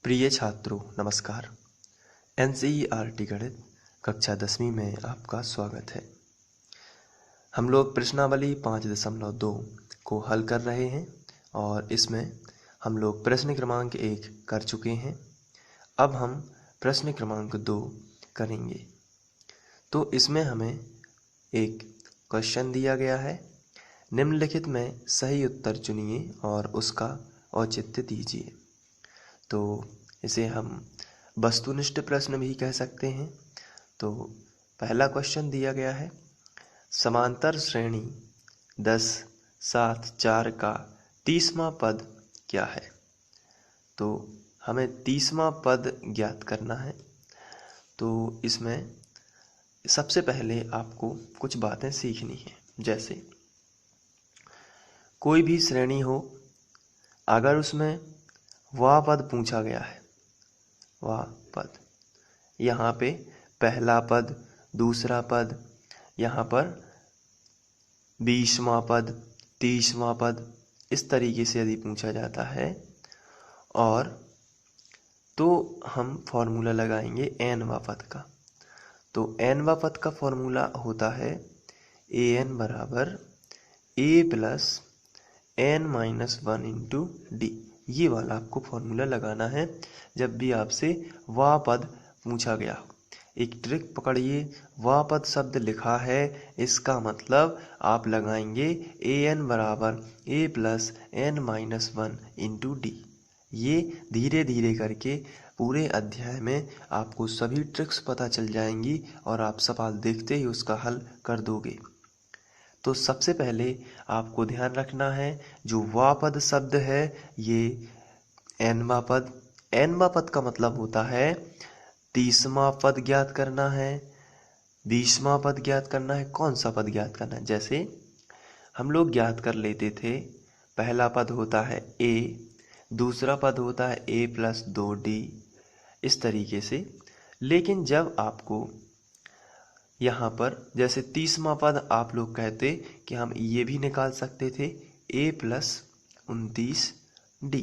प्रिय छात्रों नमस्कार। एनसीईआरटी गणित कक्षा 10वीं में आपका स्वागत है। हम लोग प्रश्नावली 5.2 को हल कर रहे हैं और इसमें हम लोग प्रश्न क्रमांक 1 कर चुके हैं। अब हम प्रश्न क्रमांक 2 करेंगे। तो इसमें हमें एक क्वेश्चन दिया गया है, निम्नलिखित में सही उत्तर चुनिए और उसका औचित्य दीजिए। तो इसे हम वस्तुनिष्ठ प्रश्न भी कह सकते हैं। तो पहला क्वेश्चन दिया गया है, समांतर श्रेणी 10, 7, 4 का 30वां पद क्या है। तो हमें 30वां पद ज्ञात करना है। तो इसमें सबसे पहले आपको कुछ बातें सीखनी है। जैसे कोई भी श्रेणी हो, अगर उसमें वह पद पूछा गया है, वह पद, यहाँ पे पहला पद, दूसरा पद, यहाँ पर 20वां पद, 30वां पद, इस तरीके से यदि पूछा जाता है और तो हम फॉर्मूला लगाएंगे n वां पद का। तो n वां पद का फॉर्मूला होता है an बराबर a plus n-1 into D. ये वाला आपको फॉर्मूला लगाना है जब भी आपसे वह पद पूछा गया हो। एक ट्रिक पकड़िए, वह पद शब्द लिखा है, इसका मतलब आप लगाएंगे an बराबर a plus n-1 into D. ये धीरे धीरे करके पूरे अध्याय में आपको सभी ट्रिक्स पता चल जाएंगी और आप सवाल देखते ही उसका हल कर दोगे। तो सबसे पहले आपको ध्यान रखना है, जो वह पद शब्द है ये n वां पद। n वां पद का मतलब होता है 30वां पद ज्ञात करना है, 20वां पद ज्ञात करना है। कौन सा पद ज्ञात करना है? जैसे हम लोग ज्ञात कर लेते थे, पहला पद होता है a, दूसरा पद होता है a प्लस 2d, इस तरीके से। लेकिन जब आपको यहाँ पर जैसे 30वां पद आप लोग कहते कि हम ये भी निकाल सकते थे a प्लस 29d।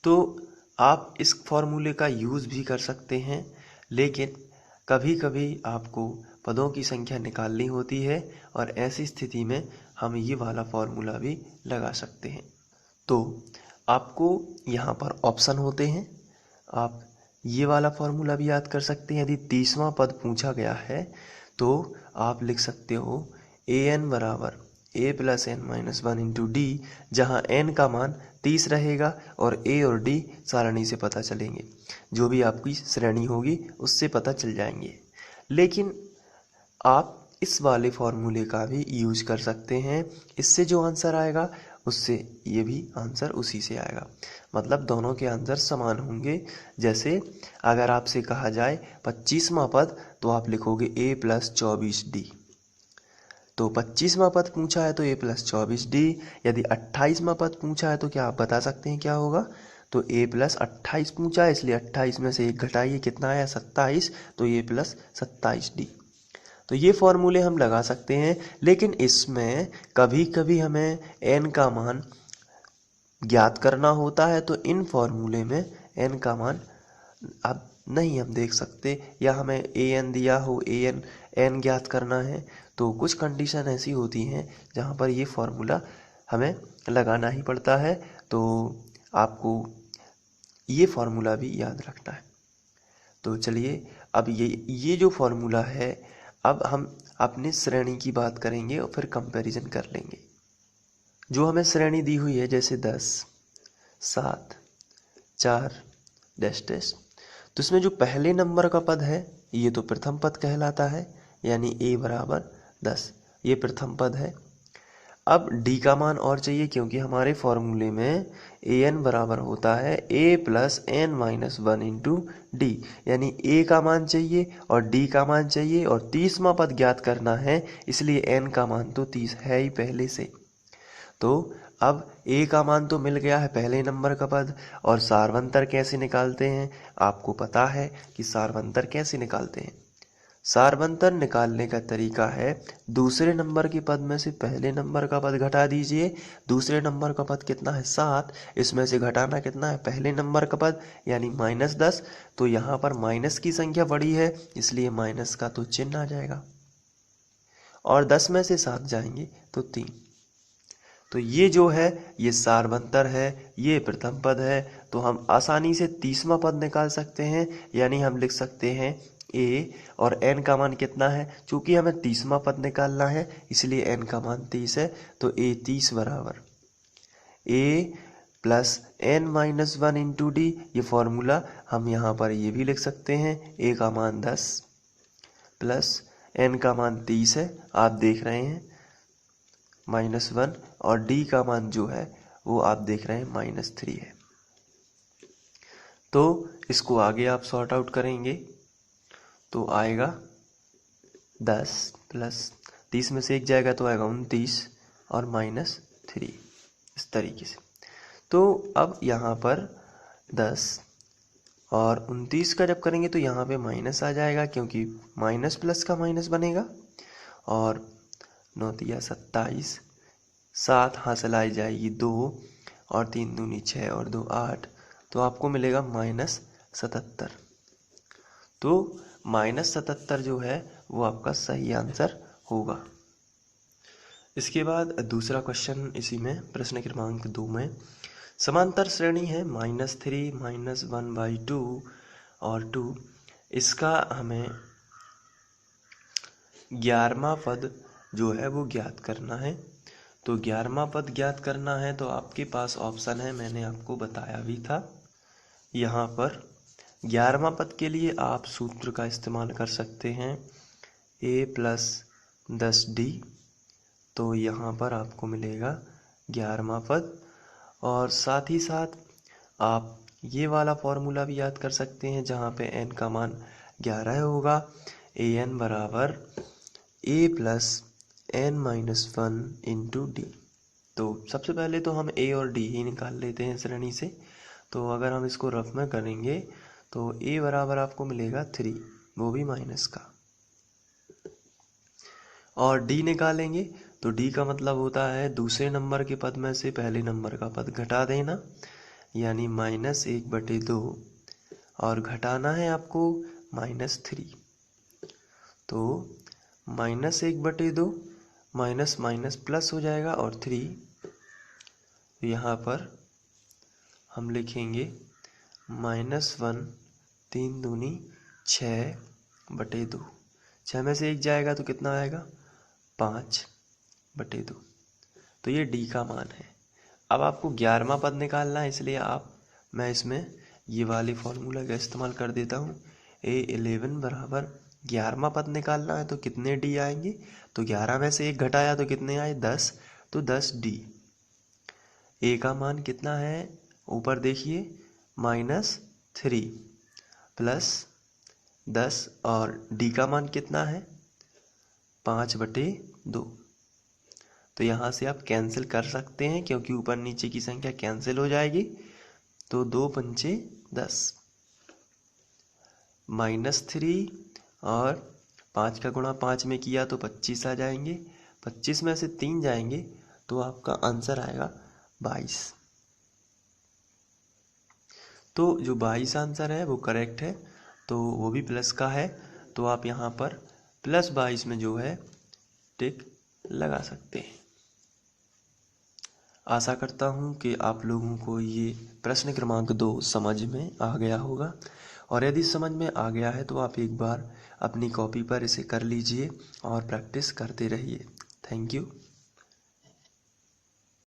तो आप इस फॉर्मूले का यूज़ भी कर सकते हैं, लेकिन कभी कभी आपको पदों की संख्या निकालनी होती है और ऐसी स्थिति में हम ये वाला फॉर्मूला भी लगा सकते हैं। तो आपको यहाँ पर ऑप्शन होते हैं, आप ये वाला फॉर्मूला भी याद कर सकते हैं। यदि 30वां पद पूछा गया है तो आप लिख सकते हो an बराबर a plus n-1 into D, जहाँ n का मान 30 रहेगा और a और d सारणी से पता चलेंगे। जो भी आपकी श्रेणी होगी उससे पता चल जाएंगे। लेकिन आप इस वाले फॉर्मूले का भी यूज कर सकते हैं। इससे जो आंसर आएगा उससे ये भी आंसर उसी से आएगा, मतलब दोनों के आंसर समान होंगे। जैसे अगर आपसे कहा जाए 25वां पद तो आप लिखोगे a प्लस 24d। तो 25वां पद पूछा है तो a प्लस 24d। यदि 28वां पद पूछा है तो क्या आप बता सकते हैं क्या होगा? तो a प्लस 28 पूछा है, इसलिए 28 में से 1 घटाइए, कितना आया? 27, तो a प्लस 27d। तो ये फॉर्मूले हम लगा सकते हैं। लेकिन इसमें कभी कभी हमें n का मान ज्ञात करना होता है, तो इन फॉर्मूले में n का मान अब नहीं हम देख सकते, या हमें an दिया हो, n ज्ञात करना है, तो कुछ कंडीशन ऐसी होती हैं जहाँ पर ये फॉर्मूला हमें लगाना ही पड़ता है। तो आपको ये फॉर्मूला भी याद रखना है। तो चलिए अब ये जो फॉर्मूला है, अब हम अपनी श्रेणी की बात करेंगे और फिर कंपैरिजन कर लेंगे। जो हमें श्रेणी दी हुई है, जैसे 10, 7, 4 डैश डैश, तो इसमें जो पहले नंबर का पद है ये तो प्रथम पद कहलाता है, यानी a बराबर 10, ये प्रथम पद है। अब d का मान और चाहिए, क्योंकि हमारे फॉर्मूले में an बराबर होता है a plus n-1 into D, यानी a का मान चाहिए और d का मान चाहिए और 30वां पद ज्ञात करना है, इसलिए n का मान तो 30 है ही पहले से। तो अब a का मान तो मिल गया है, पहले नंबर का पद। और सारवंतर कैसे निकालते हैं? आपको पता है कि सारवंतर कैसे निकालते हैं। सारबंतर निकालने का तरीका है, दूसरे नंबर के पद में से पहले नंबर का पद घटा दीजिए। दूसरे नंबर का पद कितना है 7, इसमें से घटाना कितना है पहले नंबर का पद यानी -10। तो यहाँ पर माइनस की संख्या बड़ी है इसलिए माइनस का तो चिन्ह आ जाएगा और 10 में से 7 जाएंगे तो 3। तो ये जो है ये सारबंतर है, ये प्रथम पद है। तो हम आसानी से 30वां पद निकाल सकते हैं, यानी हम लिख सकते हैं a और n का मान कितना है, चूंकि हमें 30वां पद निकालना है इसलिए n का मान 30 है। तो a 30 बराबर a plus n-1 into D. ये फॉर्मूला हम यहाँ पर ये भी लिख सकते हैं, a का मान 10 प्लस n का मान 30 है, आप देख रहे हैं -1, और d का मान जो है वो आप देख रहे हैं -3 है। तो इसको आगे आप सॉर्ट आउट करेंगे तो आएगा 10 प्लस 30 में से 1 जाएगा तो आएगा 29 और -3, इस तरीके से। तो अब यहाँ पर 10 और 29 का जब करेंगे तो यहाँ पे माइनस आ जाएगा, क्योंकि माइनस प्लस का माइनस बनेगा। और 9 तिया 27, 7 हासिल आ जाएगी 2 और 3 दूनी 6 और 2 8, तो आपको मिलेगा -77। तो -77 जो है वो आपका सही आंसर होगा। इसके बाद दूसरा क्वेश्चन इसी में प्रश्न क्रमांक 2 में, समांतर श्रेणी है -3 -1/2 और 2। इसका हमें 11वां पद जो है वो ज्ञात करना है। तो 11वां पद ज्ञात करना है तो आपके पास ऑप्शन है, मैंने आपको बताया भी था। यहाँ पर 11वां पद के लिए आप सूत्र का इस्तेमाल कर सकते हैं a प्लस 10d। तो यहाँ पर आपको मिलेगा 11वां पद, और साथ ही साथ आप ये वाला फॉर्मूला भी याद कर सकते हैं जहाँ पे n का मान 11 होगा। an बराबर a plus n-1 into D. तो सबसे पहले तो हम a और d ही निकाल लेते हैं श्रेणी से। तो अगर हम इसको रफ में करेंगे तो a बराबर आपको मिलेगा 3, वो भी माइनस का, और d निकालेंगे तो d का मतलब होता है दूसरे नंबर के पद में से पहले नंबर का पद घटा देना, यानी -1/2, और घटाना है आपको -3। तो -1/2 माइनस माइनस प्लस हो जाएगा और 3। यहाँ पर हम लिखेंगे -1, 3 दूनी 6/2, 6 में से 1 जाएगा तो कितना आएगा 5/2। तो ये d का मान है। अब आपको 11वां पद निकालना है, इसलिए मैं इसमें ये वाले फॉर्मूला का इस्तेमाल कर देता हूँ। a11 बराबर 11वां पद निकालना है तो कितने d आएंगे, तो 11 में से 1 घटाया तो कितने आए 10, तो 10d। a का मान कितना है ऊपर देखिए -3 प्लस 10, और d का मान कितना है 5/2। तो यहाँ से आप कैंसिल कर सकते हैं क्योंकि ऊपर नीचे की संख्या कैंसिल हो जाएगी। तो 2 पंचे 10, -3 और 5 का गुणा 5 में किया तो 25 आ जाएंगे। 25 में से 3 जाएंगे तो आपका आंसर आएगा 22। तो जो 22 आंसर है वो करेक्ट है, तो वो भी प्लस का है। तो आप यहाँ पर +22 में जो है टिक लगा सकते हैं। आशा करता हूँ कि आप लोगों को ये प्रश्न क्रमांक 2 समझ में आ गया होगा, और यदि समझ में आ गया है तो आप एक बार अपनी कॉपी पर इसे कर लीजिए और प्रैक्टिस करते रहिए। Thank you.